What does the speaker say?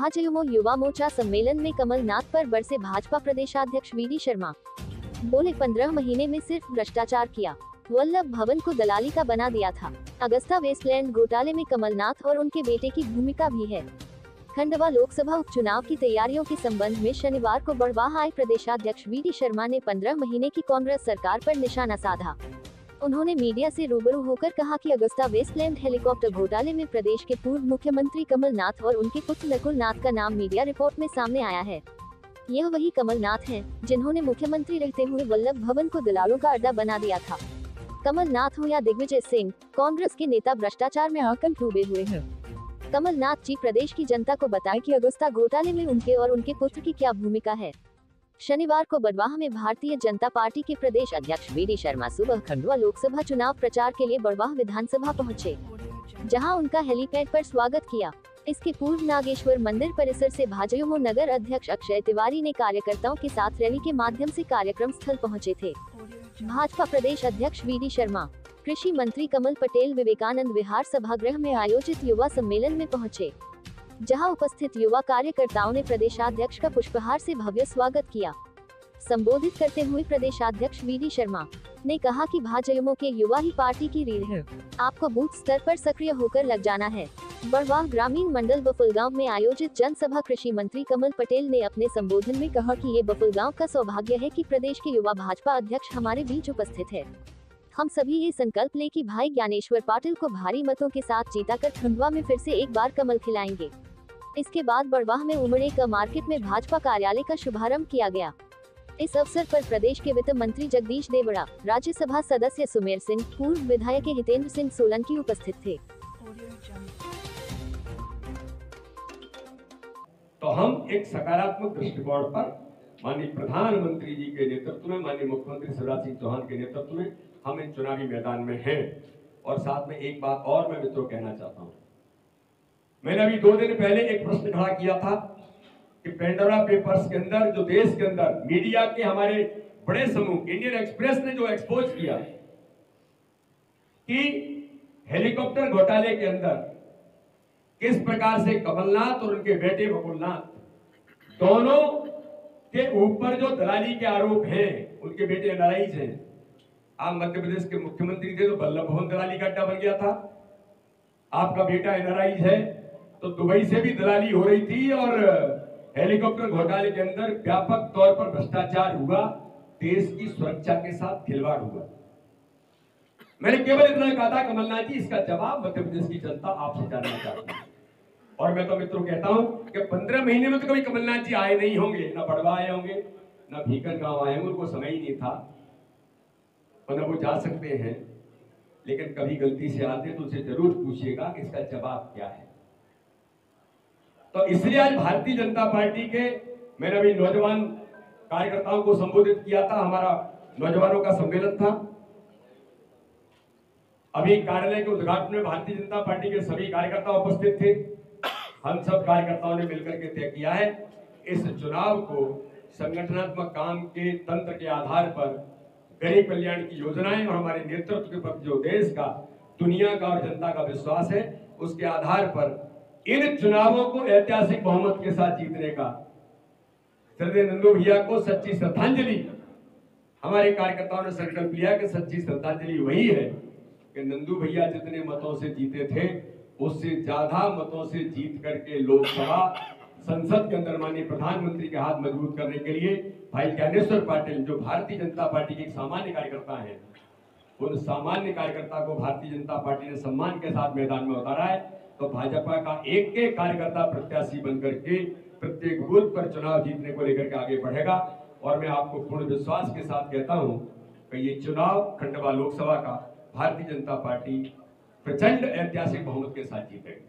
भाजयुमो युवा मोर्चा सम्मेलन में कमलनाथ पर बरसे भाजपा प्रदेशाध्यक्ष वीडी शर्मा। बोले 15 महीने में सिर्फ भ्रष्टाचार किया, वल्लभ भवन को दलाली का बना दिया था। अगस्ता वेस्टलैंड घोटाले में कमलनाथ और उनके बेटे की भूमिका भी है। खंडवा लोकसभा उपचुनाव की तैयारियों के संबंध में शनिवार को बड़वाह आए प्रदेशाध्यक्ष वीडी शर्मा ने 15 महीने की कांग्रेस सरकार पर निशाना साधा। उन्होंने मीडिया से रूबरू होकर कहा कि अगस्ता वेस्टलैंड हेलीकॉप्टर घोटाले में प्रदेश के पूर्व मुख्यमंत्री कमलनाथ और उनके पुत्र नकुलनाथ का नाम मीडिया रिपोर्ट में सामने आया है। यह वही कमलनाथ हैं, जिन्होंने मुख्यमंत्री रहते हुए वल्लभ भवन को दलालों का अड्डा बना दिया था। कमलनाथ हो या दिग्विजय सिंह, कांग्रेस के नेता भ्रष्टाचार में आकंठ डूबे हुए हैं। कमलनाथ जी प्रदेश की जनता को बताएं कि अगस्ता घोटाले में उनके और उनके पुत्र की क्या भूमिका है। शनिवार को बड़वाह में भारतीय जनता पार्टी के प्रदेश अध्यक्ष वीडी शर्मा सुबह खंडवा लोकसभा चुनाव प्रचार के लिए बड़वाह विधानसभा पहुंचे, जहां उनका हेलीपैड पर स्वागत किया। इसके पूर्व नागेश्वर मंदिर परिसर से भाजयुमो नगर अध्यक्ष अक्षय तिवारी ने कार्यकर्ताओं के साथ रैली के माध्यम से कार्यक्रम स्थल पहुंचे थे। भाजपा प्रदेश अध्यक्ष वीडी शर्मा, कृषि मंत्री कमल पटेल विवेकानंद विहार सभागृह में आयोजित युवा सम्मेलन में पहुंचे, जहां उपस्थित युवा कार्यकर्ताओं ने प्रदेशाध्यक्ष का पुष्पहार से भव्य स्वागत किया। संबोधित करते हुए प्रदेशाध्यक्ष वीडी शर्मा ने कहा कि भाजयुमो के युवा ही पार्टी की रीढ़ है। आपको बूथ स्तर पर सक्रिय होकर लग जाना है। बड़वाह ग्रामीण मंडल बफुलगांव में आयोजित जनसभा कृषि मंत्री कमल पटेल ने अपने संबोधन में कहा कि ये बफुलगांव का सौभाग्य है कि प्रदेश के युवा भाजपा अध्यक्ष हमारे बीच उपस्थित है। हम सभी ये संकल्प ले कि भाई ज्ञानेश्वर पाटिल को भारी मतों के साथ जीताकर खंडवा में फिर से एक बार कमल खिलाएंगे। इसके बाद बड़वाह में उमड़े का मार्केट में भाजपा कार्यालय का शुभारंभ किया गया। इस अवसर पर प्रदेश के वित्त मंत्री जगदीश देवड़ा, राज्यसभा सदस्य सुमेर सिंह, पूर्व विधायक हितेंद्र सिंह सोलंकी उपस्थित थे। तो हम एक सकारात्मक दृष्टिकोण पर माननीय प्रधानमंत्री जी के नेतृत्व में, माननीय मुख्यमंत्री शिवराज सिंह चौहान के नेतृत्व में हम इन चुनावी मैदान में हैं। और साथ में एक बात और मैं मित्रों कहना चाहता हूं। मैंने अभी 2 दिन पहले एक प्रश्न खड़ा किया था कि पेंडोरा पेपर्स के अंदर, जो देश के अंदर मीडिया के हमारे बड़े समूह इंडियन एक्सप्रेस ने जो एक्सपोज किया कि हेलीकॉप्टर घोटाले के अंदर किस प्रकार से कमलनाथ और उनके बेटे नकुलनाथ दोनों के ऊपर जो दलाली के आरोप हैं, उनके बेटे एनआरआई हैं। आप मध्य प्रदेश के मुख्यमंत्री थे तो वल्लभ भवन दलाली का अड्डा बन गया था। आपका बेटा एनआरआई है तो दुबई से भी दलाली हो रही थी और हेलीकॉप्टर घोटाले के अंदर व्यापक तौर पर भ्रष्टाचार हुआ, देश की सुरक्षा के साथ खिलवाड़ हुआ। मैंने केवल इतना कहा था कमलनाथ जी, इसका जवाब मध्य प्रदेश की जनता आपसे जानना चाहती है। और मैं तो मित्रों कहता हूं कि 15 महीने में तो कभी कमलनाथ जी आए नहीं होंगे, ना बड़वा आए होंगे, ना भीकर गांव आए होंगे, उनको समय ही नहीं था, और ना वो जा सकते हैं। लेकिन कभी गलती से आते तो उनसे जरूर पूछिएगा कि इसका जवाब क्या है। तो इसलिए आज भारतीय जनता पार्टी के, मैंने अभी नौजवान कार्यकर्ताओं को संबोधित किया था, हमारा नौजवानों का सम्मेलन था। अभी कार्यालय के उद्घाटन में भारतीय जनता पार्टी के सभी कार्यकर्ता उपस्थित थे। हम सब कार्यकर्ताओं ने मिलकर के तय किया है इस चुनाव को संगठनात्मक काम के तंत्र के आधार पर, गरीब कल्याण की योजनाएं और हमारे नेतृत्व के प्रति जो देश का, दुनिया का और जनता का विश्वास है, उसके आधार पर इन चुनावों को ऐतिहासिक बहुमत के साथ जीतने का, श्रद्धेय नंदू भैया को सच्ची श्रद्धांजलि, हमारे कार्यकर्ताओं ने संकल्प लिया कि सच्ची श्रद्धांजलि वही है कि नंदू भैया जितने मतों से जीते थे उससे ज्यादा मतों से जीत करके लोकसभा संसद के अंदर माननीय प्रधानमंत्री के हाथ मजबूत करने के लिए भाई ज्ञानेश्वर पाटिल, जो भारतीय जनता पार्टी के एक सामान्य कार्यकर्ता हैं, उन सामान्य कार्यकर्ता को भारतीय जनता पार्टी ने सम्मान के साथ मैदान में उतारा है। तो भाजपा का एक एक कार्यकर्ता प्रत्याशी बनकर के प्रत्येक बूथ पर चुनाव जीतने को लेकर के आगे बढ़ेगा। और मैं आपको पूर्ण विश्वास के साथ कहता हूं कि ये चुनाव खंडवा लोकसभा का भारतीय जनता पार्टी प्रचंड ऐतिहासिक बहुमत के साथ जीतेगी।